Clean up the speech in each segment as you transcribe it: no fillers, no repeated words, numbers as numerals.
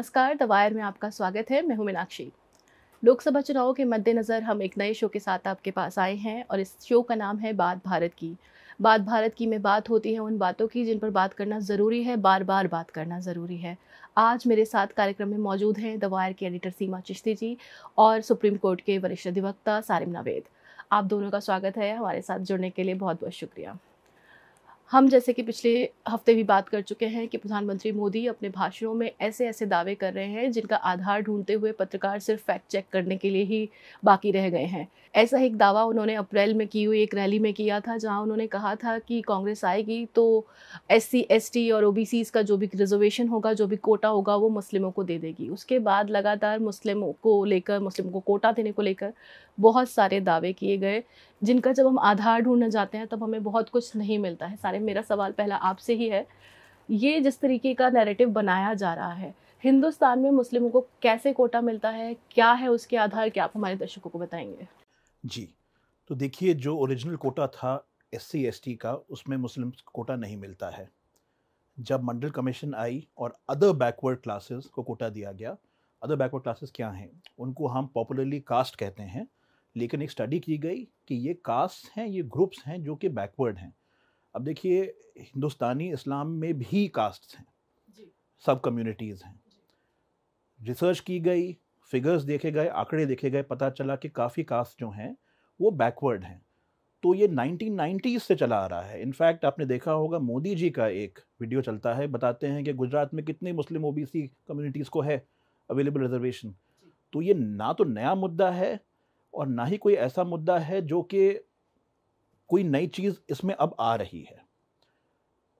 नमस्कार, the wire में आपका स्वागत है। मैं हूं मीनाक्षी। लोकसभा चुनावों के मद्देनज़र हम एक नए शो के साथ आपके पास आए हैं और इस शो का नाम है बात भारत की। बात भारत की में बात होती है उन बातों की जिन पर बात करना ज़रूरी है, बार बार बात करना ज़रूरी है। आज मेरे साथ कार्यक्रम में मौजूद हैं द वायर के एडिटर सीमा चिश्ती जी और सुप्रीम कोर्ट के वरिष्ठ अधिवक्ता सारिम नावेद। आप दोनों का स्वागत है। हमारे साथ जुड़ने के लिए बहुत बहुत शुक्रिया। हम जैसे कि पिछले हफ्ते भी बात कर चुके हैं कि प्रधानमंत्री मोदी अपने भाषणों में ऐसे ऐसे दावे कर रहे हैं जिनका आधार ढूंढते हुए पत्रकार सिर्फ फैक्ट चेक करने के लिए ही बाकी रह गए हैं। ऐसा एक दावा उन्होंने अप्रैल में की हुई एक रैली में किया था, जहां उन्होंने कहा था कि कांग्रेस आएगी तो SC ST और OBCs का जो भी रिजर्वेशन होगा, जो भी कोटा होगा, वो मुस्लिमों को दे देगी। उसके बाद लगातार मुस्लिमों को कोटा देने को लेकर बहुत सारे दावे किए गए, जिनका जब हम आधार ढूंढने जाते हैं तब हमें बहुत कुछ नहीं मिलता है। सारे मेरा सवाल पहला आपसे ही है, ये जिस तरीके का नैरेटिव बनाया जा रहा है, हिंदुस्तान में मुस्लिमों को कैसे कोटा मिलता है, क्या है उसके आधार, क्या आप हमारे दर्शकों को बताएंगे? जी, तो देखिए, जो ओरिजिनल कोटा था SC ST का, उसमें मुस्लिम कोटा नहीं मिलता है। जब मंडल कमीशन आई और अदर बैकवर्ड क्लासेस को कोटा दिया गया। अदर बैकवर्ड क्लासेस क्या हैं? उनको हम पॉपुलरली कास्ट कहते हैं, लेकिन एक स्टडी की गई कि ये कास्ट हैं, ये ग्रुप्स हैं जो कि बैकवर्ड हैं। अब देखिए, हिंदुस्तानी इस्लाम में भी कास्ट्स हैं, सब कम्युनिटीज़ हैं। रिसर्च की गई, फिगर्स देखे गए, आंकड़े देखे गए, पता चला कि काफ़ी कास्ट जो हैं वो बैकवर्ड हैं। तो ये 1990s से चला आ रहा है। इनफैक्ट आपने देखा होगा, मोदी जी का एक वीडियो चलता है, बताते हैं कि गुजरात में कितने मुस्लिम OBC कम्युनिटीज़ को है अवेलेबल रिजर्वेशन। तो ये ना तो नया मुद्दा है और ना ही कोई ऐसा मुद्दा है जो कि कोई नई चीज़ इसमें अब आ रही है।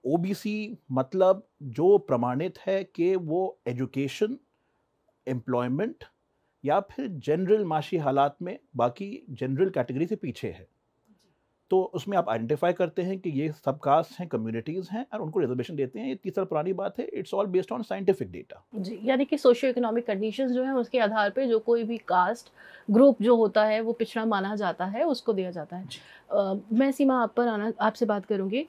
OBC मतलब जो प्रमाणित है कि वो एजुकेशन, एम्प्लॉयमेंट या फिर जनरल माशी हालात में बाकी जनरल कैटेगरी से पीछे है। तो उसमें आप आइडेंटिफाई करते हैं कि ये सब कास्ट हैं, कम्युनिटीज़ हैं और उनको रिजर्वेशन देते हैं। ये तीसरा पुरानी बात है, it's all based on scientific data. जी, यानी कि सोशियो इकोनॉमिक कंडीशंस जो है उसके आधार पे जो कोई भी कास्ट ग्रुप जो होता है वो पिछड़ा माना जाता है, उसको दिया जाता है। मैं सीमा आपसे बात करूंगी।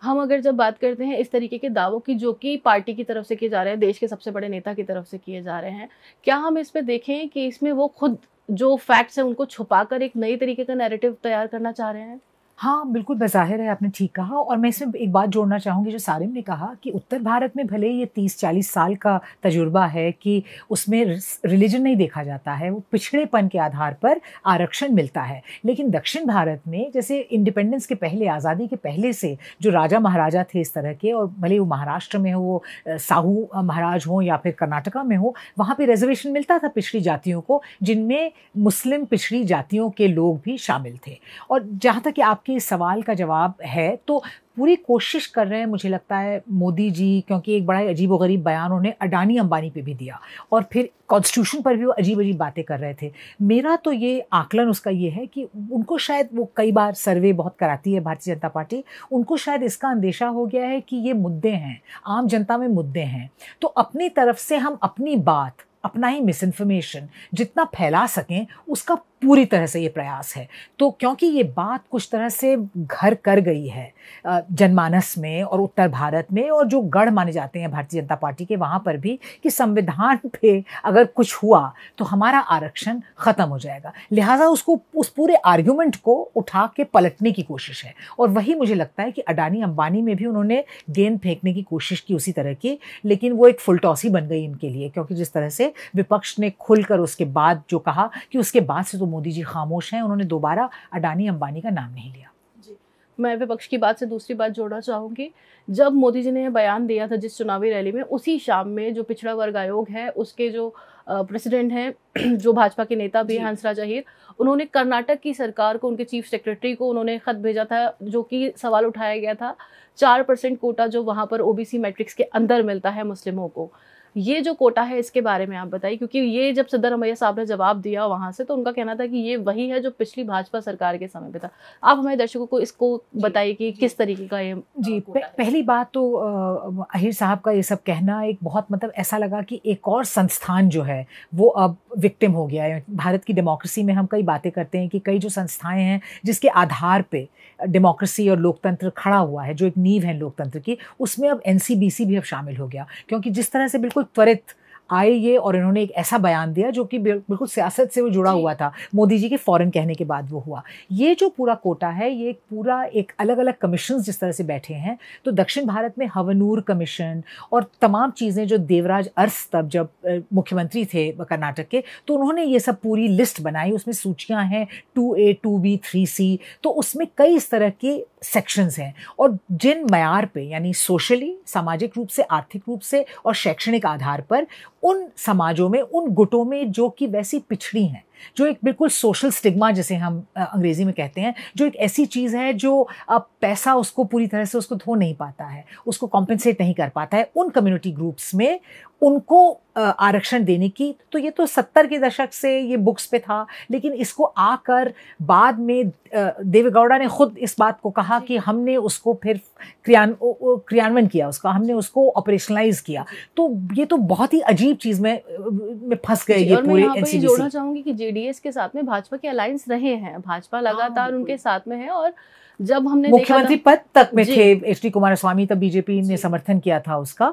हम अगर जब बात करते हैं इस तरीके के दावों की जो कि पार्टी की तरफ से किए जा रहे हैं, देश के सबसे बड़े नेता की तरफ से किए जा रहे हैं, क्या हम इस पे देखें कि इसमें वो खुद जो फैक्ट्स हैं उनको छुपाकर एक नई तरीके का नैरेटिव तैयार करना चाह रहे हैं? हाँ, बिल्कुल बज़ाहिर है, आपने ठीक कहा। और मैं इसमें एक बात जोड़ना चाहूँगी, जो सारिम ने कहा कि उत्तर भारत में भले ही ये 30-40 साल का तजुर्बा है कि उसमें रिलीजन नहीं देखा जाता है, वो पिछड़ेपन के आधार पर आरक्षण मिलता है। लेकिन दक्षिण भारत में, जैसे इंडिपेंडेंस के पहले, आज़ादी के पहले से जो राजा महाराजा थे इस तरह के, और भले वो महाराष्ट्र में हो, वो साहू महाराज हों या फिर कर्नाटका में हो, वहाँ पे रिजर्वेशन मिलता था पिछड़ी जातियों को, जिनमें मुस्लिम पिछड़ी जातियों के लोग भी शामिल थे। और जहाँ तक कि आपके इस सवाल का जवाब है, तो पूरी कोशिश कर रहे हैं, मुझे लगता है मोदी जी, क्योंकि एक बड़ा अजीबोगरीब बयान उन्होंने अडानी अंबानी पे भी दिया और फिर कॉन्स्टिट्यूशन पर भी वो अजीब अजीब बातें कर रहे थे। मेरा तो ये आकलन उसका ये है कि उनको शायद, वो कई बार सर्वे बहुत कराती है भारतीय जनता पार्टी, उनको शायद इसका अंदेशा हो गया है कि ये मुद्दे हैं, आम जनता में मुद्दे हैं, तो अपनी तरफ से हम अपनी बात, अपना ही मिसइन्फॉर्मेशन जितना फैला सकें, उसका पूरी तरह से ये प्रयास है। तो क्योंकि ये बात कुछ तरह से घर कर गई है जनमानस में और उत्तर भारत में, और जो गढ़ माने जाते हैं भारतीय जनता पार्टी के वहाँ पर भी, कि संविधान पे अगर कुछ हुआ तो हमारा आरक्षण ख़त्म हो जाएगा। लिहाजा उसको, उस पूरे आर्ग्यूमेंट को उठा के पलटने की कोशिश है। और वही मुझे लगता है कि अडानी अंबानी में भी उन्होंने गेंद फेंकने की कोशिश की उसी तरह की, लेकिन वो एक फुलटॉसी बन गई इनके लिए, क्योंकि जिस तरह से विपक्ष ने खुलकर उसके बाद जो कहा कि उसके बाद से तो मोदी जी खामोश हैं, उन्होंने दोबारा अडानी अंबानी का नाम नहीं लिया। जी, मैं विपक्ष की बात से दूसरी बात जोड़ना चाहूँगी। जब मोदी जी ने बयान दिया था जिस चुनावी रैली में, उसी शाम में जो पिछड़ा वर्ग आयोग है उसके जो प्रेसिडेंट हैं, जो भाजपा के नेता भी हैं, हंसराज अहीर, उन्होंने कर्नाटक की सरकार को, उनके चीफ सेक्रेटरी को उन्होंने खत भेजा था, जो कि सवाल उठाया गया था 4% कोटा जो वहाँ पर OBC मैट्रिक्स के अंदर मिलता है मुस्लिमों को। ये जो कोटा है, इसके बारे में आप बताइए, क्योंकि ये जब सिद्धारमैया साहब ने जवाब दिया वहाँ से, तो उनका कहना था कि ये वही है जो पिछली भाजपा सरकार के समय पे था। आप हमारे दर्शकों को इसको बताइए कि किस तरीके का ये पहली बात तो अहीर साहब का ये सब कहना एक बहुत, मतलब ऐसा लगा कि एक और संस्थान जो है वो अब विक्टिम हो गया है। भारत की डेमोक्रेसी में हम कई बातें करते हैं कि कई जो संस्थाएं हैं जिसके आधार पे डेमोक्रेसी और लोकतंत्र खड़ा हुआ है, जो एक नींव है लोकतंत्र की, उसमें अब NCBC भी अब शामिल हो गया, क्योंकि जिस तरह से बिल्कुल त्वरित आए ये और इन्होंने एक ऐसा बयान दिया जो कि बिल्कुल सियासत से वो जुड़ा हुआ था, मोदी जी के फ़ौरन कहने के बाद वो हुआ। ये जो पूरा कोटा है, ये पूरा एक अलग-अलग कमीशंस जिस तरह से बैठे हैं, तो दक्षिण भारत में हवनूर कमीशन और तमाम चीज़ें जो देवराज अरस तब जब मुख्यमंत्री थे कर्नाटक के, तो उन्होंने ये सब पूरी लिस्ट बनाई, उसमें सूचियाँ हैं 2A, 2B, 3C, तो उसमें कई इस तरह के सेक्शंस हैं और जिन मयार पे यानी सोशली, सामाजिक रूप से, आर्थिक रूप से और शैक्षणिक आधार पर उन समाजों में, उन गुटों में जो कि वैसी पिछड़ी हैं, जो एक बिल्कुल सोशल स्टिग्मा जिसे हम अंग्रेजी में कहते हैं, जो एक ऐसी चीज़ है जो पैसा उसको पूरी तरह से उसको धो नहीं पाता है, उसको कॉम्पेंसेट नहीं कर पाता है, उन कम्युनिटी ग्रुप्स में उनको आरक्षण देने की, तो ये तो 70 के दशक से ये बुक्स पे था, लेकिन इसको आकर बाद में देवेगौड़ा ने खुद इस बात को कहा कि हमने उसको फिर क्रियान्वयन किया, उसका हमने उसको ऑपरेशनलाइज किया। तो ये तो बहुत ही अजीब चीज़ में फंस गए ये पूरे एनसीडीसी। जोड़ना चाहूँगी कि जेडीएस के साथ में भाजपा के अलायंस रहे हैं, भाजपा लगातार उनके साथ में है और जब हमने मुख्यमंत्री पद तक में थे एच डी कुमारस्वामी, तब बीजेपी ने समर्थन किया था उसका,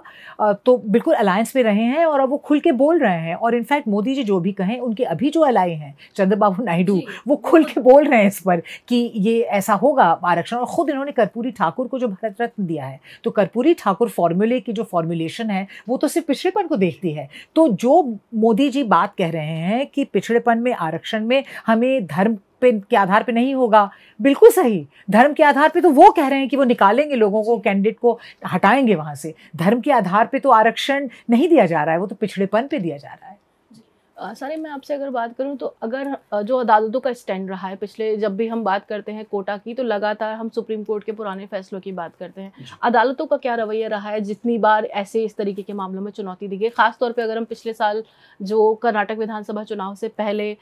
तो बिल्कुल अलायंस में रहे हैं और अब वो खुल के बोल रहे हैं। और इनफैक्ट मोदी जी जो भी कहें, उनके अभी जो अलाय हैं चंद्रबाबू नायडू, वो खुल के बोल रहे हैं इस पर कि ये ऐसा होगा आरक्षण। और ख़ुद इन्होंने कर्पूरी ठाकुर को जो भारत रत्न दिया है, तो कर्पूरी ठाकुर फॉर्मूले की जो फॉर्मुलेशन है वो तो सिर्फ पिछड़ेपन को देखती है। तो जो मोदी जी बात कह रहे हैं कि पिछड़ेपन में, आरक्षण में हमें धर्म के आधार पे नहीं होगा, बिल्कुल सही। धर्म के आधार पे तो वो कह रहे हैं कि वो निकालेंगे लोगों को, कैंडिडेट को हटाएंगे वहां से। धर्म के आधार पे तो आरक्षण नहीं दिया जा रहा है, वो तो पिछड़ेपन पे दिया जा रहा है। सारे मैं आपसे अगर बात करूं तो अगर जो अदालतों का स्टैंड रहा है पिछले, जब भी हम बात करते हैं कोटा की, तो लगातार हम सुप्रीम कोर्ट के पुराने फैसलों की बात करते हैं। अदालतों का क्या रवैया रहा है जितनी बार ऐसे इस तरीके के मामलों में चुनौती दी गई? खासतौर पर अगर हम पिछले साल जो कर्नाटक विधानसभा चुनाव से पहले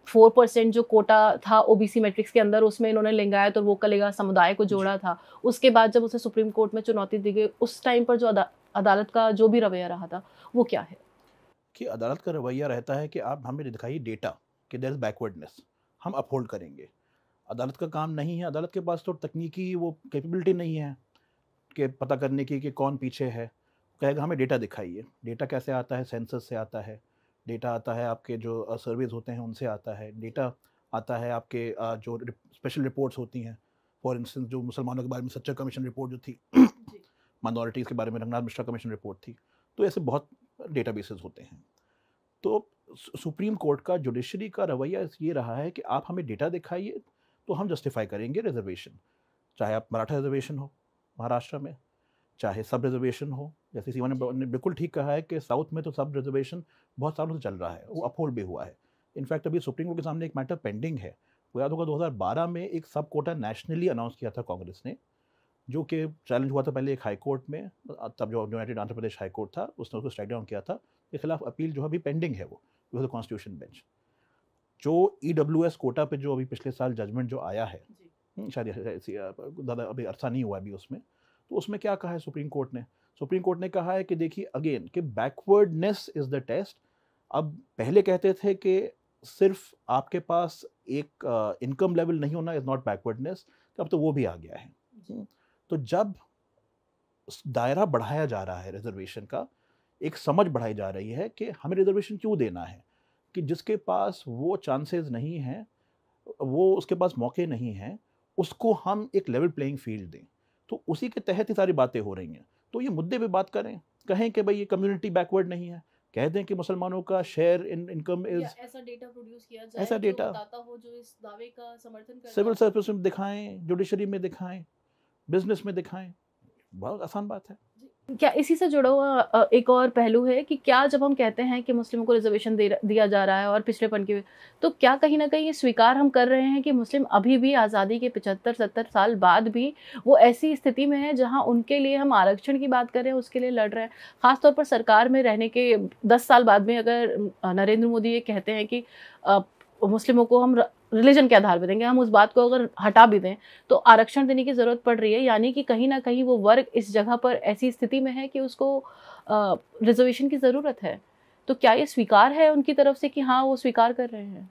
4% जो कोटा था ओबीसी मैट्रिक्स के अंदर, उसमें इन्होंने लिंगायत और वोकलिगा समुदाय को जोड़ा था। उसके बाद जब उसे सुप्रीम कोर्ट में चुनौती दी गई, उस टाइम पर जो अदालत का जो भी रवैया रहा था वो क्या है? कि अदालत का रवैया रहता है कि आप हमें दिखाइए डेटा कि देयर इज बैकवर्डनेस, हम अपहोल्ड करेंगे। अदालत का काम नहीं है, अदालत के पास तो तकनीकी वो कैपेबिलिटी नहीं है कि पता करने की कि कौन पीछे है। कहेगा हमें डेटा दिखाइए। डेटा कैसे आता है? सेंसस से आता है, डेटा आता है आपके जो सर्वेज होते हैं उनसे आता है, डेटा आता है आपके जो स्पेशल रिपोर्ट्स होती हैं। फॉर इंस्टेंस जो मुसलमानों के बारे में सच्चर कमीशन रिपोर्ट जो थी, माइनॉरिटीज़ के बारे में रंगनाथ मिश्रा कमीशन रिपोर्ट थी, तो ऐसे बहुत डेटाबेसेस होते हैं। तो सुप्रीम कोर्ट का, जुडिशरी का रवैया ये रहा है कि आप हमें डेटा दिखाइए तो हम जस्टिफाई करेंगे रिजर्वेशन, चाहे आप मराठा रिजर्वेशन हो महाराष्ट्र में, चाहे सब रिजर्वेशन हो। जैसे सीमा ने बिल्कुल ठीक कहा है कि साउथ में तो सब रिजर्वेशन बहुत सालों से चल रहा है, वो अपहोल्ड भी हुआ है। इनफैक्ट अभी सुप्रीम कोर्ट के सामने एक मैटर पेंडिंग है। वो याद होगा 2012 में एक सब कोटा नेशनली अनाउंस किया था कांग्रेस ने, जो कि चैलेंज हुआ था पहले एक हाई कोर्ट में, तब जो United Andhra Pradesh high court था उसने उसको स्ट्राइक डाउन किया था। के खिलाफ अपील जो अभी पेंडिंग है वो कॉन्स्टिट्यूशन बेंच। जो EWS कोटा पे जो अभी पिछले साल जजमेंट जो आया है, शायद ज़्यादा अभी अरसा नहीं हुआ अभी उसमें, तो उसमें क्या कहा है सुप्रीम कोर्ट ने? सुप्रीम कोर्ट ने कहा है कि देखिए अगेन कि बैकवर्डनेस इज़ द टेस्ट। अब पहले कहते थे कि सिर्फ आपके पास एक इनकम लेवल नहीं होना इज़ नॉट बैकवर्डनेस, अब तो वो भी आ गया है। तो जब दायरा बढ़ाया जा रहा है रिजर्वेशन का, एक समझ बढ़ाई जा रही है कि हमें रिजर्वेशन क्यों देना है, कि जिसके पास वो चांसेस नहीं हैं, वो उसके पास मौके नहीं हैं, उसको हम एक लेवल प्लेइंग फील्ड दें। तो उसी के तहत ही सारी बातें हो रही हैं। तो ये मुद्दे पे बात करें, कहें कि भाई ये कम्युनिटी बैकवर्ड नहीं है, कह दें कि मुसलमानों का शेयर इन इनकम इज, ऐसा डेटा प्रोड्यूस किया जाए, ऐसा डेटा बताता हो जो इस दावे का समर्थन करता हो। सिविल सर्विस में दिखाएं, जुडिशरी में दिखाएं, बिजनेस में दिखाएं, बहुत आसान बात है। क्या इसी से जुड़ा हुआ एक और पहलू है कि क्या जब हम कहते हैं कि मुस्लिमों को रिजर्वेशन दिया जा रहा है और पिछड़ेपन की, तो क्या कहीं ना कहीं ये स्वीकार हम कर रहे हैं कि मुस्लिम अभी भी आज़ादी के 75-70 साल बाद भी वो ऐसी स्थिति में है जहां उनके लिए हम आरक्षण की बात कर रहे हैं, उसके लिए लड़ रहे हैं। ख़ासतौर पर सरकार में रहने के 10 साल बाद में अगर नरेंद्र मोदी ये कहते हैं कि मुस्लिमों को हम रिलीजन के आधार पर देंगे, हम उस बात को अगर हटा भी दें तो आरक्षण देने की ज़रूरत पड़ रही है, यानी कि कहीं ना कहीं वो वर्ग इस जगह पर ऐसी स्थिति में है कि उसको रिजर्वेशन की ज़रूरत है। तो क्या ये स्वीकार है उनकी तरफ से कि हाँ वो स्वीकार कर रहे हैं?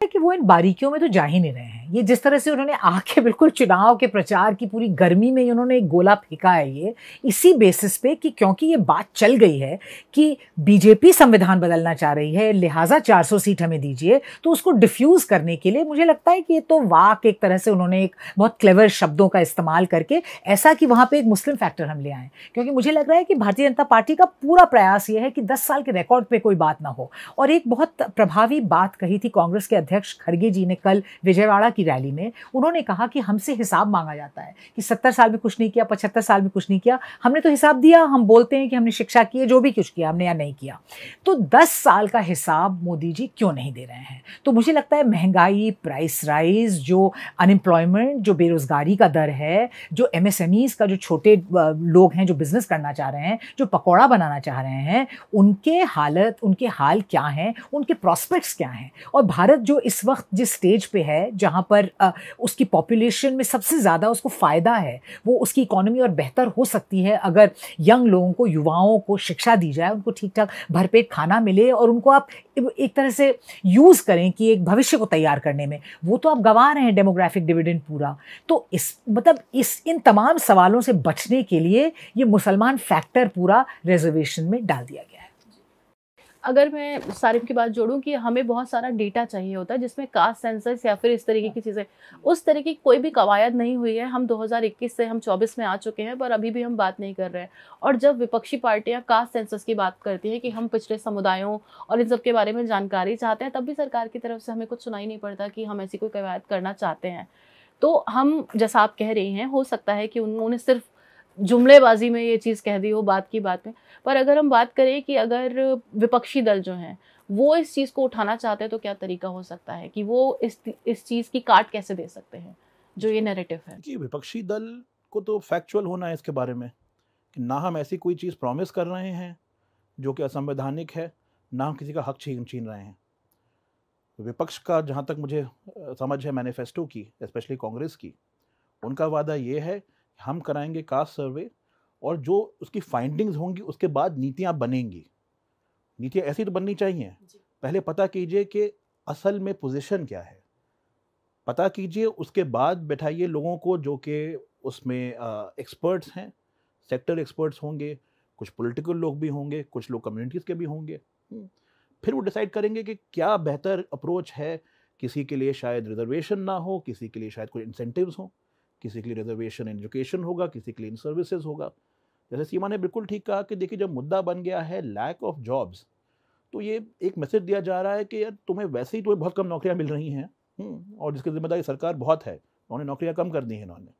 कि वो इन बारीकियों में तो जा ही नहीं रहे हैं। ये जिस तरह से उन्होंने आके बिल्कुल चुनाव के प्रचार की पूरी गर्मी में उन्होंने एक गोला फेंका है, ये इसी बेसिस पे कि क्योंकि ये बात चल गई है कि बीजेपी संविधान बदलना चाह रही है, लिहाजा 400 सीट हमें दीजिए, तो उसको डिफ्यूज करने के लिए मुझे लगता है कि ये तो वाक एक तरह से उन्होंने एक बहुत क्लेवर शब्दों का इस्तेमाल करके ऐसा कि वहां पे एक मुस्लिम फैक्टर हम ले आए। क्योंकि मुझे लग रहा है कि भारतीय जनता पार्टी का पूरा प्रयास ये है कि 10 साल के रिकॉर्ड पे कोई बात ना हो। और एक बहुत प्रभावी बात कही थी कांग्रेस के अध्यक्ष खड़गे जी ने कल विजयवाड़ा की रैली में। उन्होंने कहा कि हमसे हिसाब मांगा जाता है कि 70 साल में कुछ नहीं किया, 75 साल में कुछ नहीं किया, हमने तो हिसाब दिया, हम बोलते हैं कि हमने शिक्षा की है, जो भी कुछ किया हमने या नहीं किया। तो 10 साल का हिसाब मोदी जी क्यों नहीं दे रहे हैं? तो मुझे लगता है महंगाई, प्राइस राइज, जो अनएम्प्लॉयमेंट, जो बेरोजगारी का दर है, जो एमएसएमईज का, जो छोटे लोग हैं जो बिजनेस करना चाह रहे हैं, जो पकौड़ा बनाना चाह रहे हैं, उनके हालत, उनके हाल क्या हैं, उनके प्रॉस्पेक्ट्स क्या हैं। और भारत जो इस वक्त जिस स्टेज पे है जहां पर उसकी पॉपुलेशन में सबसे ज़्यादा उसको फ़ायदा है, वो उसकी इकोनॉमी और बेहतर हो सकती है अगर यंग लोगों को, युवाओं को शिक्षा दी जाए, उनको ठीक ठाक भरपेट खाना मिले और उनको आप एक तरह से यूज़ करें कि एक भविष्य को तैयार करने में। वो तो आप गंवा रहे हैं डेमोग्राफिक डिविडेंड पूरा। तो इन तमाम सवालों से बचने के लिए ये मुसलमान फैक्टर पूरा रिजर्वेशन में डाल दिया गया है। अगर मैं सारिम की बात जोड़ूं कि हमें बहुत सारा डेटा चाहिए होता है जिसमें कास्ट सेंसस या फिर इस तरीके की चीज़ें, उस तरीके की कोई भी कवायद नहीं हुई है। हम 2021 से हम 24 में आ चुके हैं, पर अभी भी हम बात नहीं कर रहे हैं। और जब विपक्षी पार्टियां कास्ट सेंसस की बात करती हैं कि हम पिछड़े समुदायों और इन सब के बारे में जानकारी चाहते हैं, तब भी सरकार की तरफ से हमें कुछ सुनाई नहीं पड़ता कि हम ऐसी कोई कवायद करना चाहते हैं। तो हम, जैसा आप कह रही हैं, हो सकता है कि उन्होंने सिर्फ जुमलेबाजी में ये चीज़ कह दी हो बात की बात में। पर अगर हम बात करें कि अगर विपक्षी दल जो हैं वो इस चीज़ को उठाना चाहते हैं, तो क्या तरीका हो सकता है कि वो इस चीज़ की काट कैसे दे सकते हैं जो ये नैरेटिव है? कि विपक्षी दल को तो फैक्चुअल होना है इसके बारे में कि ना हम ऐसी कोई चीज़ प्रॉमिस कर रहे हैं जो कि असंवैधानिक है, ना हम किसी का हक छीन रहे हैं। विपक्ष का जहाँ तक मुझे समझ है मैनिफेस्टो की, स्पेशली कांग्रेस की, उनका वादा ये है हम कराएंगे कास्ट सर्वे और जो उसकी फाइंडिंग्स होंगी उसके बाद नीतियां बनेंगी। नीतियां ऐसी तो बननी चाहिए, पहले पता कीजिए कि असल में पोजीशन क्या है, पता कीजिए, उसके बाद बैठाइए लोगों को जो कि उसमें एक्सपर्ट्स हैं, सेक्टर एक्सपर्ट्स होंगे, कुछ पॉलिटिकल लोग भी होंगे, कुछ लोग कम्युनिटीज़ के भी होंगे। फिर वो डिसाइड करेंगे कि क्या बेहतर अप्रोच है। किसी के लिए शायद रिजर्वेशन ना हो, किसी के लिए शायद कोई इंसेंटिव्स हो, किसी के लिए रिजर्वेशन इन एजुकेशन होगा, किसी के लिए इन सर्विसेज होगा। जैसे सीमा ने बिल्कुल ठीक कहा कि देखिए जब मुद्दा बन गया है लैक ऑफ जॉब्स, तो ये एक मैसेज दिया जा रहा है कि यार तुम्हें बहुत कम नौकरियां मिल रही हैं, और जिसकी जिम्मेदारी सरकार बहुत है, उन्होंने नौकरियां कम कर दी हैं इन्होंने।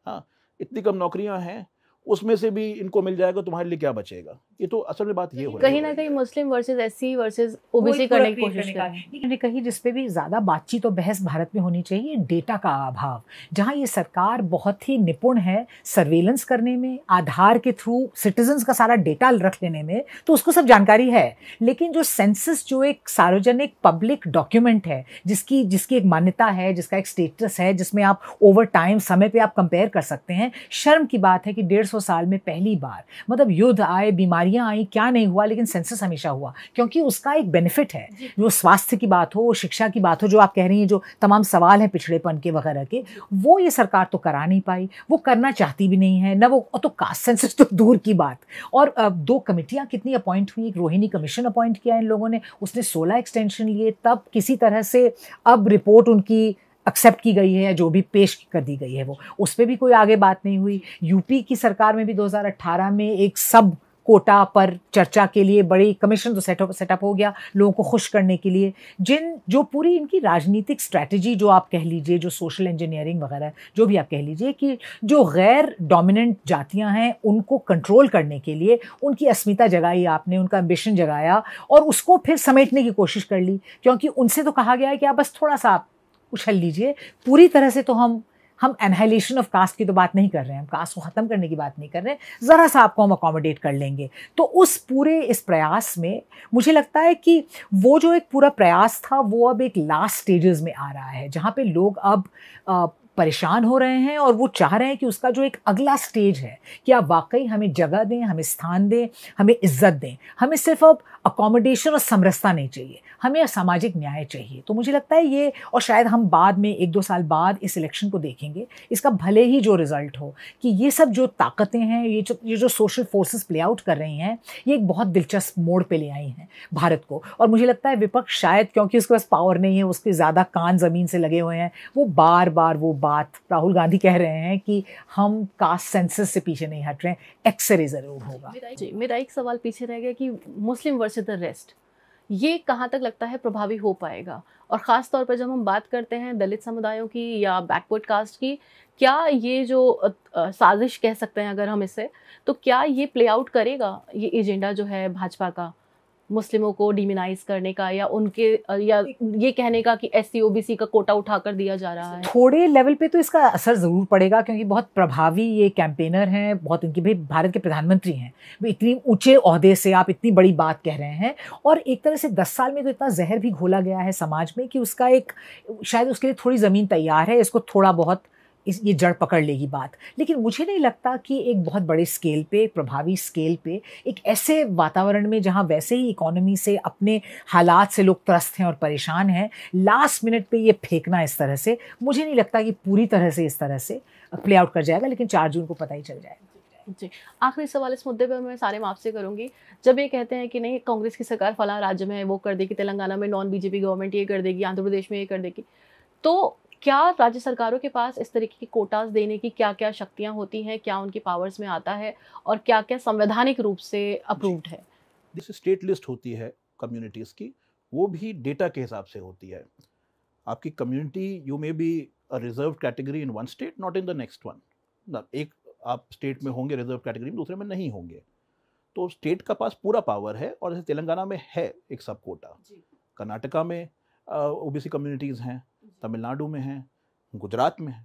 हाँ, इतनी कम नौकरियां हैं, उसमें से भी इनको मिल जाएगा, तुम्हारे लिए क्या बचेगा? ये तो असल में बात ये हो रही है। कहीं ना कहीं मुस्लिम वर्सेस एससी वर्सेस ओबीसी करने की कोशिश कर रहे हैं। लेकिन कहीं जिस पे भी ज़्यादा बातचीत और बहस भारत में होनी चाहिए, डेटा का अभाव। जहाँ ये सरकार बहुत ही निपुण है सर्वेलेंस करने में, आधार के थ्रू सिटीजन्स का सारा डेटा रख लेने में, तो उसको सब जानकारी है। लेकिन जो सेंसस, जो एक सार्वजनिक पब्लिक डॉक्यूमेंट है, जिसकी एक मान्यता है, जिसका एक स्टेटस है, जिसमें आप ओवर टाइम समय पे आप कंपेयर कर सकते हैं। शर्म की बात है कि 150 साल में पहली बार, मतलब युद्ध आए, बीमारियां आई, क्या नहीं हुआ, लेकिन सेंसस हमेशा हुआ, क्योंकि उसका एक बेनिफिट है। जो स्वास्थ्य की बात हो, शिक्षा की बात हो, जो आप कह रही हैं, जो तमाम सवाल हैं पिछड़ेपन के वगैरह के, वो ये सरकार तो करा नहीं पाई, वो करना चाहती भी नहीं है ना। वो तो कास्ट सेंसस तो दूर की बात। और 2 कमेटियां कितनी अपॉइंट हुई, एक रोहिणी कमीशन अपॉइंट किया इन लोगों ने, उसने 16 एक्सटेंशन लिए, तब किसी तरह से अब रिपोर्ट उनकी एक्सेप्ट की गई है या जो भी पेश कर दी गई है, वो उस पर भी कोई आगे बात नहीं हुई। यूपी की सरकार में भी 2018 में एक सब कोटा पर चर्चा के लिए बड़ी कमीशन तो सेटअप हो गया लोगों को खुश करने के लिए। जो पूरी इनकी राजनीतिक स्ट्रैटेजी, जो आप कह लीजिए, जो सोशल इंजीनियरिंग वगैरह, जो भी आप कह लीजिए, कि जो गैर डोमिनेंट जातियां हैं उनको कंट्रोल करने के लिए उनकी अस्मिता जगाई आपने, उनका एम्बिशन जगाया और उसको फिर समेटने की कोशिश कर ली। क्योंकि उनसे तो कहा गया है कि आप बस थोड़ा सा आप उछल लीजिए, पूरी तरह से तो हम एनहाइलेशन ऑफ कास्ट की तो बात नहीं कर रहे हैं, हम कास्ट को ख़त्म करने की बात नहीं कर रहे हैं, ज़रा सा आपको हम अकोमोडेट कर लेंगे। तो उस पूरे इस प्रयास में मुझे लगता है कि वो जो एक पूरा प्रयास था वो अब एक लास्ट स्टेजेस में आ रहा है, जहाँ पे लोग अब परेशान हो रहे हैं और वो चाह रहे हैं कि उसका जो एक अगला स्टेज है कि आप वाकई हमें जगह दें, हमें स्थान दें, हमें इज्जत दें। हमें सिर्फ अब अकोमोडेशन और समरसता नहीं चाहिए, हमें सामाजिक न्याय चाहिए। तो मुझे लगता है ये, और शायद हम बाद में 1-2 साल बाद इस इलेक्शन को देखेंगे, इसका भले ही जो रिजल्ट हो, कि ये सब जो ताकतें हैं, ये जो सोशल फोर्सेस प्ले आउट कर रही हैं, ये एक बहुत दिलचस्प मोड़ पे ले आई हैं भारत को। और मुझे लगता है विपक्ष शायद क्योंकि उसके पास पावर नहीं है, उसके ज़्यादा कान ज़मीन से लगे हुए हैं, वो बार बार वो बात राहुल गांधी कह रहे हैं कि हम कास्ट सेंसस से पीछे नहीं हट रहे हैं, एक्सरे ज़रूर होगा। जी, मेरा एक सवाल पीछे रह गया कि मुस्लिम वर्सेस द रेस्ट, ये कहाँ तक लगता है प्रभावी हो पाएगा? और ख़ास तौर पर जब हम बात करते हैं दलित समुदायों की या बैकवर्ड कास्ट की, क्या ये जो साजिश कह सकते हैं अगर हम इसे, तो क्या ये प्ले आउट करेगा, ये एजेंडा जो है भाजपा का, मुस्लिमों को डिमोनाइज करने का, या उनके या ये कहने का कि एससी ओबीसी का कोटा उठाकर दिया जा रहा है? थोड़े लेवल पे तो इसका असर ज़रूर पड़ेगा, क्योंकि बहुत प्रभावी ये कैंपेनर हैं, बहुत इनके, भाई भारत के प्रधानमंत्री हैं, वो इतनी ऊंचे ओहदे से आप इतनी बड़ी बात कह रहे हैं, और एक तरह से 10 साल में तो इतना जहर भी घोला गया है समाज में कि उसका एक, शायद उसके लिए थोड़ी ज़मीन तैयार है, इसको थोड़ा बहुत ये जड़ पकड़ लेगी बात। लेकिन मुझे नहीं लगता कि एक बहुत बड़े स्केल पे, प्रभावी स्केल पे, एक ऐसे वातावरण में जहाँ वैसे ही इकोनॉमी से, अपने हालात से लोग त्रस्त हैं और परेशान हैं, लास्ट मिनट पे ये फेंकना इस तरह से, मुझे नहीं लगता कि पूरी तरह से इस तरह से प्ले आउट कर जाएगा, लेकिन 4 जून को पता ही चल जाएगा। जी, आखिरी सवाल इस मुद्दे पर मैं सारे आपसे करूंगी। जब ये कहते हैं कि नहीं कांग्रेस की सरकार फला राज्य में वो कर देगी, तेलंगाना में नॉन बीजेपी गवर्नमेंट ये कर देगी, आंध्र प्रदेश में ये कर देगी, तो क्या राज्य सरकारों के पास इस तरीके की कोटास देने की क्या क्या शक्तियां होती हैं, क्या उनकी पावर्स में आता है, और क्या क्या संवैधानिक रूप से अप्रूव्ड है? जैसे स्टेट लिस्ट होती है कम्युनिटीज़ की, वो भी डेटा के हिसाब से होती है। आपकी community, you may be a reserve category in one state, not in the next one. एक आप स्टेट में होंगे रिजर्व कैटेगरी में, दूसरे में नहीं होंगे, तो स्टेट का पास पूरा पावर है। और जैसे तेलंगाना में है एक सब कोटा, कर्नाटका में ओबीसी कम्युनिटीज़ हैं, तमिलनाडु में है, गुजरात में है,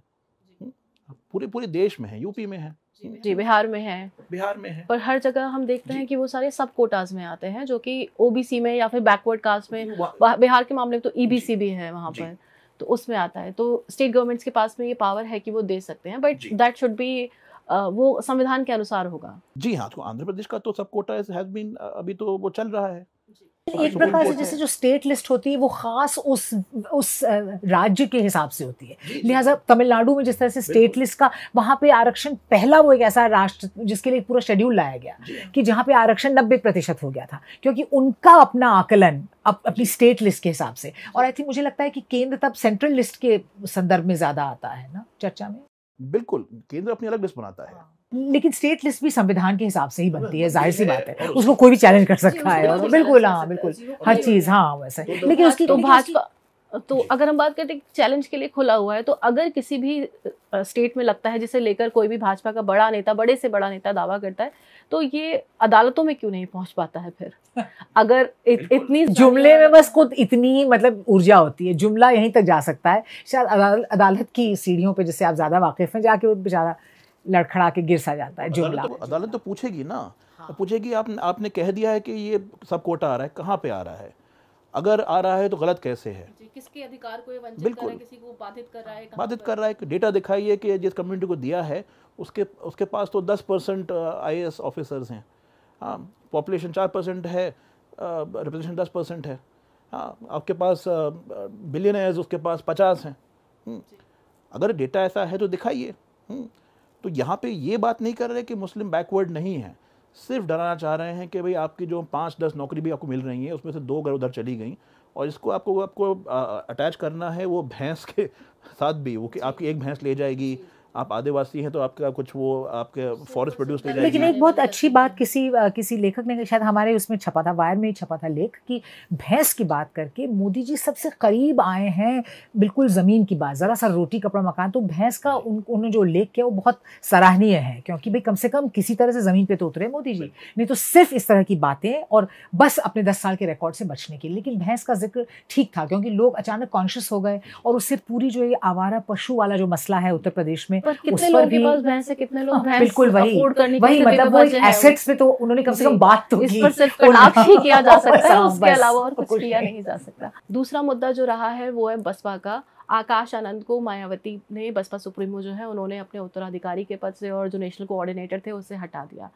पूरे देश में है, यूपी में है, जी, बिहार में है, पर हर जगह हम देखते हैं कि वो सारे सब कोटाज में आते हैं, जो कि ओबीसी में या फिर बैकवर्ड कास्ट में, बिहार के मामले में तो ईबीसी भी है वहाँ पर, तो उसमें आता है। तो स्टेट गवर्नमेंट्स के पास में ये पावर है कि वो दे सकते हैं, बट दैट शुड बी, वो संविधान के अनुसार होगा। जी हाँ, तो आंध्र प्रदेश का तो सब कोटा हैज बीन, अभी तो वो चल रहा है। एक प्रकार से जैसे जो स्टेट लिस्ट होती है वो खास उस राज्य के हिसाब से होती है, लिहाजा तमिलनाडु में जिस तरह से स्टेट लिस्ट का, वहाँ पे आरक्षण पहला वो एक ऐसा राष्ट्र जिसके लिए पूरा शेड्यूल लाया गया कि जहाँ पे आरक्षण 90% हो गया था, क्योंकि उनका अपना आकलन अपनी स्टेट लिस्ट के हिसाब से। और आई थिंक, मुझे लगता है कि केंद्र तब सेंट्रल लिस्ट के संदर्भ में ज्यादा आता है ना चर्चा में। बिल्कुल, केंद्र अपनी अलग लिस्ट बनाता है, लेकिन स्टेट लिस्ट भी संविधान के हिसाब से ही बनती है, जाहिर सी बात है, उसको कोई भी चैलेंज कर सकता है। और बिल्कुल, हाँ बिल्कुल, हर चीज, हाँ वैसे। लेकिन उसकी तो भाजपा, तो अगर हम बात करते हैं चैलेंज के लिए खुला हुआ है, तो अगर किसी भी स्टेट में लगता है जिसे लेकर कोई भी भाजपा का बड़ा नेता, बड़े से बड़ा नेता दावा करता है, तो ये अदालतों में क्यों नहीं पहुंच पाता है फिर? अगर इतनी जुमले में बस खुद इतनी मतलब ऊर्जा होती है, जुमला यहीं तक जा सकता है, शायद अदालत की सीढ़ियों पे, जिससे आप ज्यादा वाकिफ हैं, जाके वो बेचारा लड़खड़ा के गिर सा जाता है जुमला। अदालत तो पूछेगी ना, पूछेगी आपने कह दिया है कि ये सब कोटा आ रहा है, कहाँ पे आ रहा है, अगर आ रहा है तो गलत कैसे है, किसके अधिकार को ये वंचित कर रहा है, किसी को बाधित कर रहा है, डेटा दिखाइए कि जिस कम्युनिटी को दिया है उसके पास तो 10% IAS ऑफिसर्स हैं, हाँ, पॉपुलेशन 4% है, रिप्रेजेंटेशन 10% है, हाँ, आपके पास बिलियनर्स उसके पास 50 हैं। अगर डेटा ऐसा है तो दिखाइए। तो यहाँ पे ये बात नहीं कर रहे कि मुस्लिम बैकवर्ड नहीं है, सिर्फ डराना चाह रहे हैं कि भाई आपकी जो 5-10 नौकरी भी आपको मिल रही है, उसमें से 2 अगर उधर चली गई, और इसको आपको अटैच करना है वो भैंस के साथ भी, वो कि आपकी एक भैंस ले जाएगी, आप आदिवासी हैं तो आपका कुछ वो आपके फॉरेस्ट प्रोड्यूस ले जाएगी। लेकिन एक बहुत अच्छी बात किसी लेखक ने, शायद हमारे उसमें छपा था, वायर में ही छपा था लेख, कि भैंस की बात करके मोदी जी सबसे करीब आए हैं बिल्कुल ज़मीन की बात, ज़रा सा रोटी कपड़ा मकान। तो भैंस का उन्होंने जो लेख किया वो बहुत सराहनीय है, क्योंकि भाई कम से कम किसी तरह से ज़मीन पे तो उतरे मोदी जी, नहीं तो सिर्फ इस तरह की बातें और बस अपने 10 साल के रिकॉर्ड से बचने के लिए। लेकिन भैंस का जिक्र ठीक था, क्योंकि लोग अचानक कॉन्शियस हो गए, और उससे पूरी जो ये आवारा पशु वाला जो मसला है उत्तर प्रदेश में, पर कितने लोगों के पास भैंस है, कितने लोग भैंस बिल्कुल अफोर्ड करने की वही मतलब वो एसेट्स पे तो उन्होंने कम से कम बात तो इस की, पर सिर्फ कटाक्ष ही किया जा सकता है, उसके अलावा और कुछ किया नहीं जा सकता। दूसरा मुद्दा जो रहा है वो है बसपा का। आकाश आनंद को मायावती ने, बसपा सुप्रीमो जो है, उन्होंने अपने उत्तराधिकारी के पद से और जो नेशनल कोऑर्डिनेटर थे उससे हटा दिया।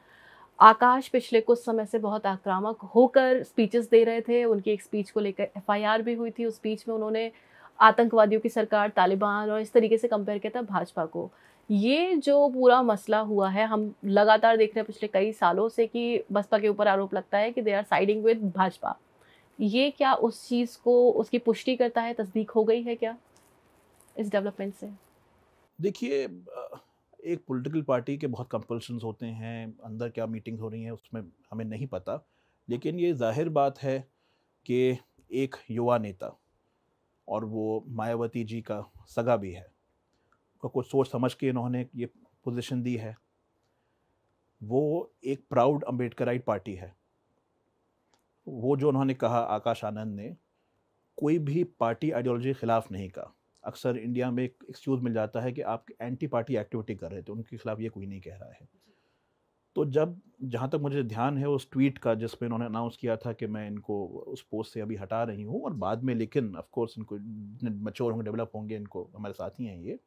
आकाश पिछले कुछ समय से बहुत आक्रामक होकर स्पीचेस दे रहे थे। उनकी एक स्पीच को लेकर एफआईआर भी हुई थी। उस स्पीच में उन्होंने आतंकवादियों की सरकार, तालिबान और इस तरीके से कंपेयर किया था भाजपा को। ये जो पूरा मसला हुआ है, हम लगातार देख रहे हैं पिछले कई सालों से कि बसपा के ऊपर आरोप लगता है कि they are siding with Bhajpa. ये क्या उस चीज़ को, उसकी पुष्टि करता है, तस्दीक हो गई है क्या इस डेवलपमेंट से? देखिए, एक पॉलिटिकल पार्टी के बहुत कंपल्शंस होते हैं, अंदर क्या मीटिंग हो रही है उसमें हमें नहीं पता, लेकिन ये जाहिर बात है कि एक युवा नेता, और वो मायावती जी का सगा भी है, को कुछ सोच समझ के इन्होंने ये पोजीशन दी है। वो एक प्राउड अम्बेडकराइट पार्टी है। वो जो उन्होंने कहा, आकाश आनंद ने कोई भी पार्टी आइडियोलॉजी के खिलाफ नहीं कहा। अक्सर इंडिया में एक एक्सक्यूज़ मिल जाता है कि आप एंटी पार्टी एक्टिविटी कर रहे थे, उनके खिलाफ ये कोई नहीं कह रहा है। तो जब, जहाँ तक मुझे ध्यान है, उस ट्वीट का जिसमें उन्होंने अनाउंस किया था कि मैं इनको उस पोस्ट से अभी हटा रही हूँ, और बाद में लेकिन ऑफ कोर्स इनको मैच्योर होंगे, डेवलप होंगे, इनको हमारे साथ ही हैं ये,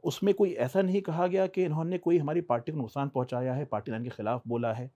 उसमें कोई ऐसा नहीं कहा गया कि इन्होंने कोई हमारी पार्टी को नुकसान पहुंचाया है, पार्टी लाइन के खिलाफ बोला है,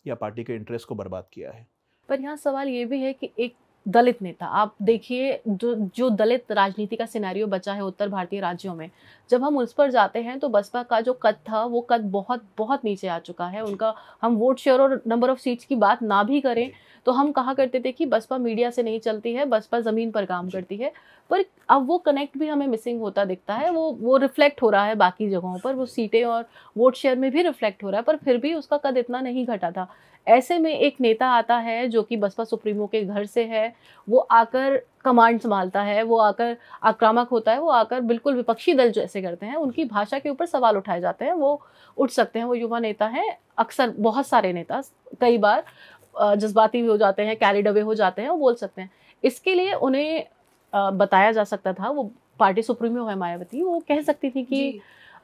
या पार्टी के इंटरेस्ट को बर्बाद किया है। पर यहाँ सवाल ये भी है कि एक दलित नेता, आप देखिए जो दलित राजनीति का सिनेरियो बचा है उत्तर भारतीय राज्यों में, जब हम उस पर जाते हैं तो बसपा का जो कद था वो कद बहुत बहुत नीचे आ चुका है उनका। हम वोट शेयर और नंबर ऑफ सीट्स की बात ना भी करें तो हम कहा करते थे कि बसपा मीडिया से नहीं चलती है, बसपा ज़मीन पर काम करती है, पर अब वो कनेक्ट भी हमें मिसिंग होता दिखता है। वो रिफ्लेक्ट हो रहा है बाकी जगहों पर, वो सीटें और वोट शेयर में भी रिफ्लेक्ट हो रहा है, पर फिर भी उसका कद इतना नहीं घटा था। ऐसे में एक नेता आता है जो कि बसपा सुप्रीमो के घर से है, वो आकर कमांड संभालता है, वो आकर आक्रामक होता है, वो आकर बिल्कुल विपक्षी दल जैसे करते हैं, उनकी भाषा के ऊपर सवाल उठाए जाते हैं, वो उठ सकते हैं, वो युवा नेता हैं। अक्सर बहुत सारे नेता कई बार जज्बाती भी हो जाते हैं, कैरिड अवे हो जाते हैं, वो बोल सकते हैं। इसके लिए उन्हें बताया जा सकता था, वो पार्टी सुप्रीमो है मायावती, वो कह सकती थी कि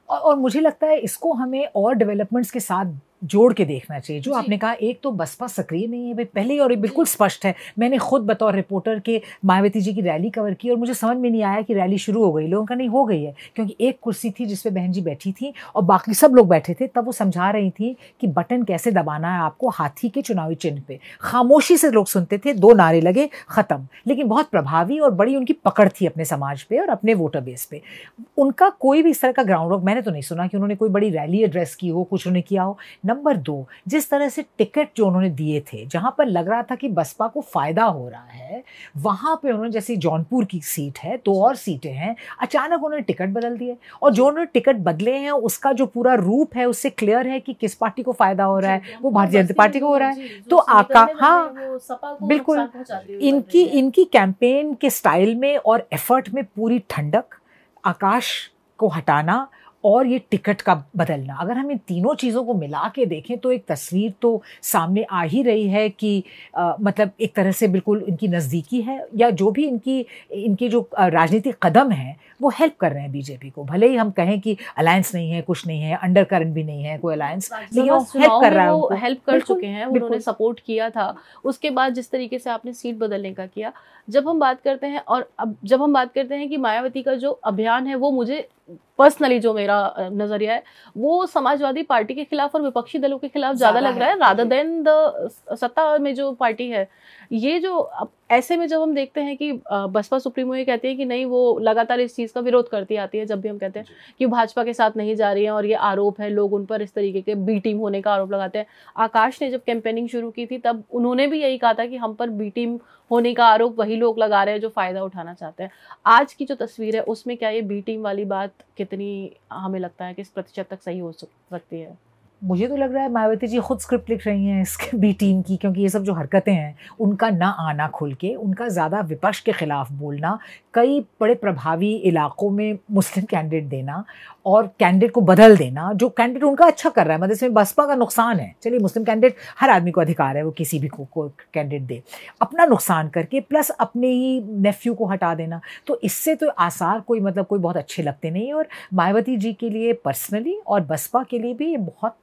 और मुझे लगता है इसको हमें और डेवलपमेंट्स के साथ जोड़ के देखना चाहिए। जो आपने कहा, एक तो बसपा सक्रिय नहीं है भाई पहले ही, और ये बिल्कुल स्पष्ट है। मैंने खुद बतौर रिपोर्टर के मायावती जी की रैली कवर की और मुझे समझ में नहीं आया कि रैली शुरू हो गई। लोगों का नहीं हो गई है, क्योंकि एक कुर्सी थी जिस पे बहन जी बैठी थी और बाकी सब लोग बैठे थे। तब वो समझा रही थी कि बटन कैसे दबाना है आपको हाथी के चुनावी चिन्ह पे। खामोशी से लोग सुनते थे, 2 नारे लगे, खत्म। लेकिन बहुत प्रभावी और बड़ी उनकी पकड़ थी अपने समाज पे और अपने वोटर बेस पे। उनका कोई भी इस तरह का ग्राउंड वर्क मैंने तो नहीं सुना कि उन्होंने कोई बड़ी रैली एड्रेस की हो, कुछ उन्होंने किया हो। नंबर 2, जिस तरह से टिकट जो उन्होंने दिए थे, जहां पर लग रहा था कि बसपा को फायदा हो रहा है, वहां पे उन्होंने, जैसे जौनपुर की सीट है, 2 और सीटें हैं, अचानक उन्होंने टिकट बदल दिए। और जो उन्होंने टिकट बदले हैं उसका जो पूरा रूप है उससे क्लियर है कि किस पार्टी को फायदा हो रहा है, वो भारतीय जनता पार्टी को हो रहा है। तो हाँ, बिल्कुल इनकी कैंपेन के स्टाइल में और एफर्ट में पूरी ठंडक, आकाश को हटाना और ये टिकट का बदलना, अगर हम इन तीनों चीज़ों को मिला के देखें तो एक तस्वीर तो सामने आ ही रही है कि मतलब एक तरह से बिल्कुल इनकी नज़दीकी है, या जो भी इनके जो राजनीतिक कदम हैं वो हेल्प कर रहे हैं बीजेपी को। भले ही हम कहें कि अलायंस नहीं है, कुछ नहीं है, अंडर करंट भी नहीं है कोई अलायंस, लेकिन वो हेल्प कर रहा है, वो हेल्प कर चुके हैं, उन्होंने सपोर्ट किया था। उसके बाद जिस तरीके से आपने सीट बदलने का किया, जब हम बात करते हैं, और अब जब हम बात करते हैं कि मायावती का जो अभियान है, वो मुझे पर्सनली जो मेरा नजरिया है वो समाजवादी पार्टी के खिलाफ और विपक्षी दलों के खिलाफ ज्यादा लग रहा है, रादर देन द सत्ता में जो पार्टी है। ये जो ऐसे में जब हम देखते हैं कि बसपा सुप्रीमो ये कहती है कि नहीं, वो लगातार इस चीज़ का विरोध करती आती है, जब भी हम कहते हैं कि भाजपा के साथ नहीं जा रही हैं, और ये आरोप है, लोग उन पर इस तरीके के बी टीम होने का आरोप लगाते हैं। आकाश ने जब कैंपेनिंग शुरू की थी तब उन्होंने भी यही कहा था कि हम पर बी टीम होने का आरोप वही लोग लगा रहे हैं जो फ़ायदा उठाना चाहते हैं। आज की जो तस्वीर है उसमें क्या ये बी टीम वाली बात कितनी, हमें लगता है, किस प्रतिशत तक सही हो सकती है? मुझे तो लग रहा है मायावती जी खुद स्क्रिप्ट लिख रही हैं इसके बी टीम की, क्योंकि ये सब जो हरकतें हैं, उनका ना आना खुल के, उनका ज़्यादा विपक्ष के ख़िलाफ़ बोलना, कई बड़े प्रभावी इलाकों में मुस्लिम कैंडिडेट देना और कैंडिडेट को बदल देना, जो कैंडिडेट उनका अच्छा कर रहा है, मतलब इसमें बसपा का नुकसान है। चलिए, मुस्लिम कैंडिडेट, हर आदमी को अधिकार है वो किसी भी को कैंडिडेट दे, अपना नुकसान करके प्लस अपने ही नेफ्यू को हटा देना, तो इससे तो आसार कोई मतलब कोई बहुत अच्छे लगते नहीं। और मायावती जी के लिए पर्सनली और बसपा के लिए भी ये बहुत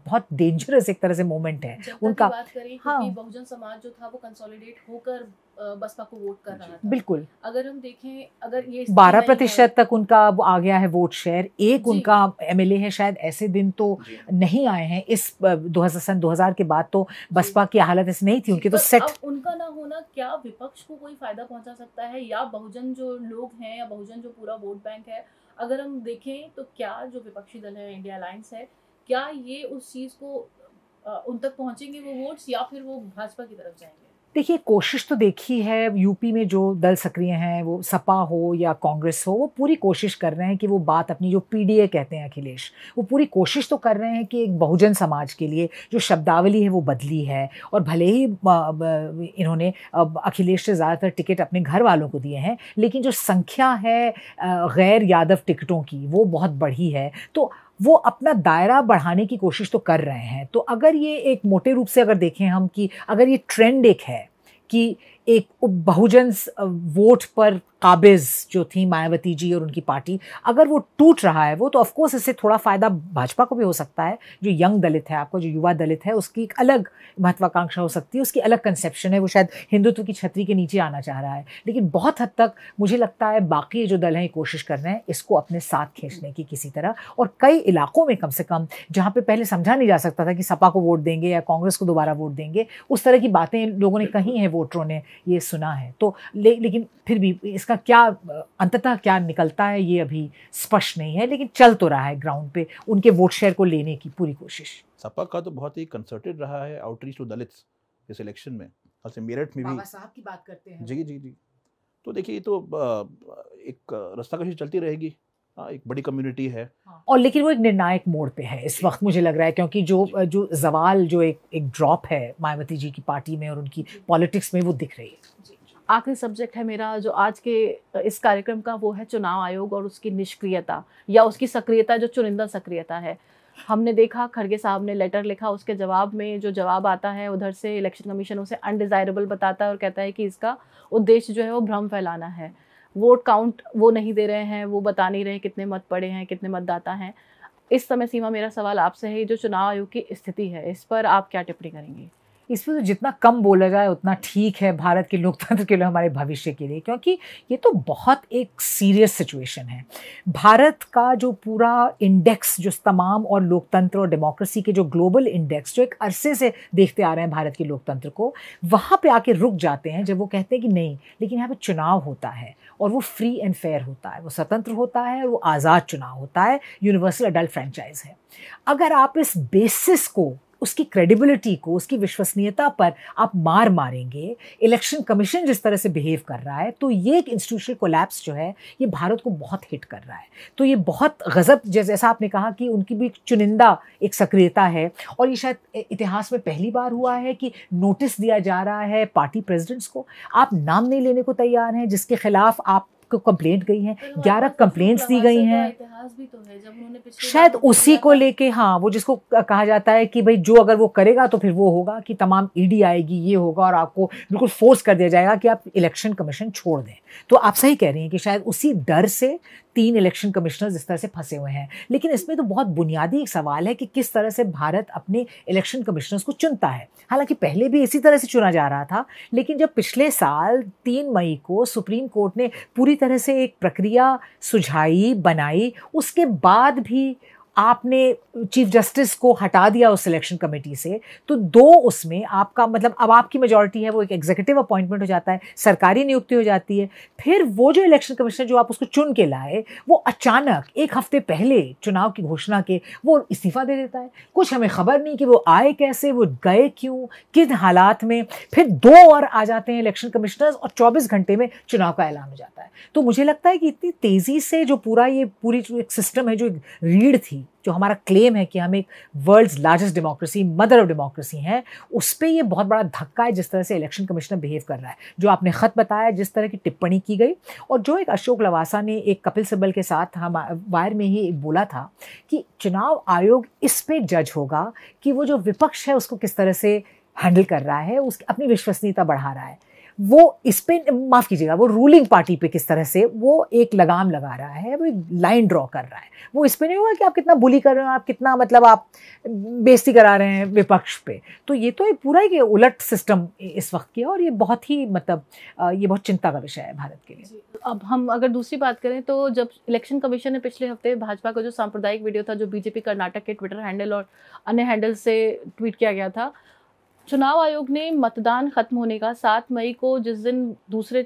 बहुत डेंजरस एक तरह से मोमेंट है उनका। बात करें हाँ, क्योंकि बहुजन समाज जो था वो कंसोलिडेट होकर बसपा को वोट कर रहा था। बिल्कुल, अगर हम देखें, अगर ये 12% तक उनका आ गया है वोट शेयर, एक उनका एमएलए है, शायद ऐसे दिन तो नहीं आए हैं इस 2000 के बाद, तो बसपा की हालत ऐसी नहीं थी, उनके तो सेट। अब उनका ना होना क्या विपक्ष को कोई फायदा पहुंचा सकता है, या बहुजन जो लोग हैं या बहुजन जो पूरा वोट बैंक है, अगर हम देखें तो क्या जो विपक्षी दल है इंडिया अलायंस है, क्या ये उस चीज को उन तक पहुंचेंगे वो वोट्स, या फिर वो भाजपा की तरफ जाएंगे? देखिए, कोशिश तो देखी है, यूपी में जो दल सक्रिय हैं, वो सपा हो या कांग्रेस हो, वो पूरी कोशिश कर रहे हैं कि वो बात अपनी, जो पीडीए कहते हैं अखिलेश, वो पूरी कोशिश तो कर रहे हैं कि एक बहुजन समाज के लिए जो शब्दावली है वो बदली है। और भले ही इन्होंने अखिलेश से ज़्यादातर टिकट अपने घर वालों को दिए हैं, लेकिन जो संख्या है गैर यादव टिकटों की वो बहुत बढ़ी है, तो वो अपना दायरा बढ़ाने की कोशिश तो कर रहे हैं। तो अगर ये एक मोटे रूप से अगर देखें हम कि अगर ये ट्रेंड एक है कि एक बहुजन वोट पर काबिज जो थी मायावती जी और उनकी पार्टी, अगर वो टूट रहा है वो, तो ऑफकोर्स इससे थोड़ा फ़ायदा भाजपा को भी हो सकता है। जो यंग दलित है, आपका जो युवा दलित है, उसकी एक अलग महत्वाकांक्षा हो सकती है, उसकी अलग कंसेप्शन है, वो शायद हिंदुत्व की छतरी के नीचे आना चाह रहा है। लेकिन बहुत हद तक मुझे लगता है बाकी जो दल हैं कोशिश कर रहे हैं इसको अपने साथ खींचने की किसी तरह। और कई इलाकों में कम से कम जहाँ पे पहले समझा नहीं जा सकता था कि सपा को वोट देंगे या कांग्रेस को दोबारा वोट देंगे, उस तरह की बातें लोगों ने कही हैं, वोटरों ने ये सुना है। तो लेकिन फिर भी इसका क्या अंततः क्या निकलता है ये अभी स्पष्ट नहीं है, लेकिन चल तो रहा है ग्राउंड पे उनके वोट शेयर को लेने की पूरी कोशिश। सपा का तो बहुत ही कंसर्टेड रहा है आउटरीच टू दलित्स इस इलेक्शन में। ऐसे मेरठ में भी बाबा साहब की बात करते हैं। जी जी जी। तो देखिए, ये तो एक रास्ताकशी चलती रहेगी। हाँ, एक बड़ी कम्युनिटी है। और लेकिन वो एक निर्णायक मोड़ पे है इस वक्त, मुझे लग रहा है, क्योंकि जो जवाल, जो एक ड्रॉप है मायावती जी की पार्टी में और उनकी पॉलिटिक्स में, वो दिख रही है। आखिरी सब्जेक्ट है मेरा जो आज के इस कार्यक्रम का, वो है चुनाव आयोग और उसकी निष्क्रियता या उसकी सक्रियता, जो चुनिंदा सक्रियता है। हमने देखा खड़गे साहब ने लेटर लिखा, उसके जवाब में जो जवाब आता है उधर से इलेक्शन कमीशन उसे अनडिज़ायरेबल बताता है और कहता है कि इसका उद्देश्य जो है वो भ्रम फैलाना है। वोट काउंट वो नहीं दे रहे हैं, वो बता नहीं रहे कितने मत पड़े हैं, कितने मतदाता हैं। इस समय सीमा मेरा सवाल आपसे है, जो चुनाव आयोग की स्थिति है इस पर आप क्या टिप्पणी करेंगे? इसमें तो जितना कम बोला जाए उतना ठीक है भारत के लोकतंत्र के लिए, हमारे भविष्य के लिए, क्योंकि ये तो बहुत एक सीरियस सिचुएशन है। भारत का जो पूरा इंडेक्स, जो तमाम और लोकतंत्र और डेमोक्रेसी के जो ग्लोबल इंडेक्स, जो एक अरसे से देखते आ रहे हैं भारत के लोकतंत्र को, वहाँ पे आके रुक जाते हैं जब वो कहते हैं कि नहीं, लेकिन यहाँ पे चुनाव होता है और वो फ्री एंड फेयर होता है, वो स्वतंत्र होता है और वो आज़ाद चुनाव होता है, यूनिवर्सल अडल्ट फ्रेंचाइज है। अगर आप इस बेसिस को, उसकी क्रेडिबिलिटी को, उसकी विश्वसनीयता पर आप मारेंगे, इलेक्शन कमीशन जिस तरह से बिहेव कर रहा है, तो ये एक इंस्टीट्यूशनल कोलैप्स जो है ये भारत को बहुत हिट कर रहा है। तो ये बहुत गजब, जैसा आपने कहा कि उनकी भी चुनिंदा एक सक्रियता है, और ये शायद इतिहास में पहली बार हुआ है कि नोटिस दिया जा रहा है पार्टी प्रेसिडेंट्स को, आप नाम नहीं लेने को तैयार हैं जिसके खिलाफ आप कंप्लेंट गई हैं, 11 कंप्लेंट्स दी गई हैं। इतिहास भी तो है, जब उन्होंने शायद उसी को लेके, हाँ, वो जिसको कहा जाता है कि भाई जो अगर वो करेगा तो फिर वो होगा कि तमाम ईडी आएगी, ये होगा, और आपको बिल्कुल फोर्स कर दिया जाएगा कि आप इलेक्शन कमीशन छोड़ दें। तो आप सही कह रही हैं कि शायद उसी डर से 3 इलेक्शन कमिश्नर्स इस तरह से फंसे हुए हैं। लेकिन इसमें तो बहुत बुनियादी एक सवाल है कि किस तरह से भारत अपने इलेक्शन कमिश्नर्स को चुनता है। हालांकि पहले भी इसी तरह से चुना जा रहा था, लेकिन जब पिछले साल 3 मई को सुप्रीम कोर्ट ने पूरी तरह से एक प्रक्रिया सुझाई, बनाई, उसके बाद भी आपने चीफ जस्टिस को हटा दिया उस सिलेक्शन कमेटी से, तो 2 उसमें आपका मतलब अब आपकी मेजॉरिटी है, वो एक एग्जीक्यूटिव अपॉइंटमेंट हो जाता है, सरकारी नियुक्ति हो जाती है। फिर वो जो इलेक्शन कमिश्नर जो आप उसको चुन के लाए, वो अचानक 1 हफ्ते पहले चुनाव की घोषणा के वो इस्तीफा दे देता है। कुछ हमें खबर नहीं कि वो आए कैसे, वो गए क्यों, किन हालात में। फिर 2 और आ जाते हैं इलेक्शन कमिश्नर्स और 24 घंटे में चुनाव का ऐलान हो जाता है। तो मुझे लगता है कि इतनी तेज़ी से जो पूरी जो एक सिस्टम है, जो एक रीढ़ थी, जो हमारा क्लेम है कि हम एक world's largest democracy, mother of democracy हैं, उस पर ये बहुत बड़ा धक्का है जिस तरह से इलेक्शन कमिश्नर बिहेव कर रहा है। जो आपने ख़त बताया, जिस तरह की टिप्पणी की गई, और जो एक अशोक लवासा ने एक कपिल सिब्बल के साथ हम वायर में ही बोला था कि चुनाव आयोग इस पे जज होगा कि वो जो विपक्ष है उसको किस तरह से हैंडल कर रहा है, उसकी अपनी विश्वसनीयता बढ़ा रहा है। वो इस पे, माफ़ कीजिएगा, वो रूलिंग पार्टी पे किस तरह से वो एक लगाम लगा रहा है, वो एक लाइन ड्रॉ कर रहा है। वो इस पे नहीं हुआ कि आप कितना बुली कर रहे हो, आप कितना मतलब आप बेइज्जती करा रहे हैं विपक्ष पे। तो ये तो एक पूरा एक उलट सिस्टम इस वक्त की है, और ये बहुत ही मतलब ये बहुत चिंता का विषय है भारत के लिए। अब हम अगर दूसरी बात करें तो जब इलेक्शन कमीशन ने पिछले हफ्ते भाजपा का जो सांप्रदायिक वीडियो था जो बीजेपी कर्नाटक के ट्विटर हैंडल और अन्य हैंडल से ट्वीट किया गया था, चुनाव आयोग ने मतदान खत्म होने का 7 मई को, जिस दिन तीसरे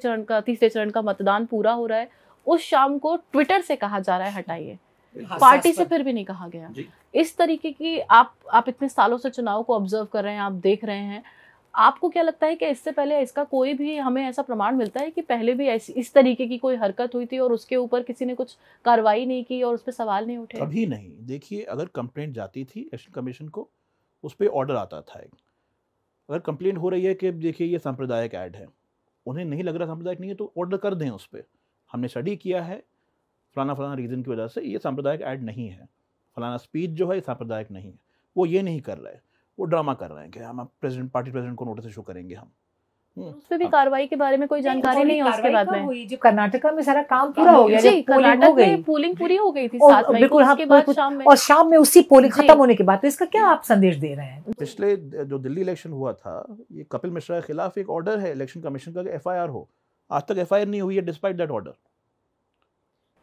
चरण का मतदान पूरा हो रहा है, उस शाम को ट्विटर से कहा जा रहा है हटाइए, पार्टी से फिर भी नहीं कहा गया। इस तरीके की आप इतने सालों से चुनाव को ऑब्जर्व कर रहे हैं, आप देख रहे हैं, आपको क्या लगता है कि इससे पहले इसका कोई भी हमें ऐसा प्रमाण मिलता है कि पहले भी इस तरीके की कोई हरकत हुई थी और उसके ऊपर किसी ने कुछ कार्रवाई नहीं की और उस पर सवाल नहीं उठे? कभी नहीं। देखिए, अगर कंप्लेंट जाती थी इलेक्शन कमीशन को, उस पर ऑर्डर आता था। अगर कंप्लेंट हो रही है कि देखिए ये सांप्रदायिक ऐड है, उन्हें नहीं लग रहा सांप्रदायिक नहीं है, तो ऑर्डर कर दें उस पर, हमने स्टडी किया है फलाना रीज़न की वजह से ये सांप्रदायिक ऐड नहीं है, फलाना स्पीच जो है सांप्रदायिक नहीं है। वो ये नहीं कर रहे, वो ड्रामा कर रहे हैं कि हम पार्टी प्रेसिडेंट को नोटिस इशू करेंगे हम। उस पे भी कार्रवाई के बारे में कोई जानकारी नहीं है उसके बाद में। जब कर्नाटका में सारा काम पूरा हो गया, जी, कर्नाटक में पोलिंग पूरी हो गई थी 7 मई को, उसके बाद शाम में, और शाम में उसी पोलिंग खत्म होने के बाद, तो इसका क्या आप संदेश दे रहे हैं? पिछले जो दिल्ली इलेक्शन हुआ था, ये कपिल मिश्रा के खिलाफ एक ऑर्डर है इलेक्शन कमीशन का कि FIR हो, आज तक FIR नहीं हुई है डिस्पाइट दैट ऑर्डर।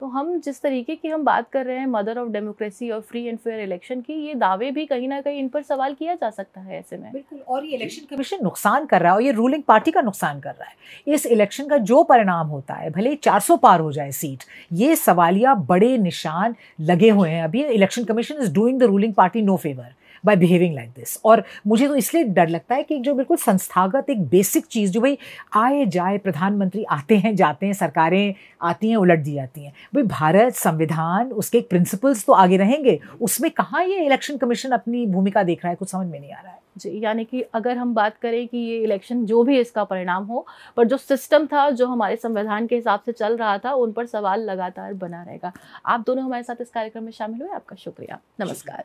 तो हम जिस तरीके की हम बात कर रहे हैं मदर ऑफ डेमोक्रेसी और फ्री एंड फेयर इलेक्शन की, ये दावे भी कहीं ना कहीं इन पर सवाल किया जा सकता है ऐसे में। बिल्कुल, और ये इलेक्शन कमीशन नुकसान कर रहा है और ये रूलिंग पार्टी का नुकसान कर रहा है। इस इलेक्शन का जो परिणाम होता है, भले 400 पार हो जाए सीट, ये सवालिया बड़े निशान लगे हुए हैं। अभी election commission is doing the ruling party no favour by behaving like this. और मुझे तो इसलिए डर लगता है कि जो बिल्कुल संस्थागत एक बेसिक चीज़, जो भाई आए जाए प्रधानमंत्री आते हैं जाते हैं, सरकारें आती हैं उलट दी जाती हैं, भाई भारत संविधान उसके प्रिंसिपल्स तो आगे रहेंगे, उसमें कहाँ ये इलेक्शन कमीशन अपनी भूमिका देख रहा है, कुछ समझ में नहीं आ रहा है। जी, यानी कि अगर हम बात करें कि ये इलेक्शन जो भी इसका परिणाम हो, पर जो सिस्टम था, जो हमारे संविधान के हिसाब से चल रहा था, उन पर सवाल लगातार बना रहेगा। आप दोनों हमारे साथ इस कार्यक्रम में शामिल हुए, आपका शुक्रिया। नमस्कार।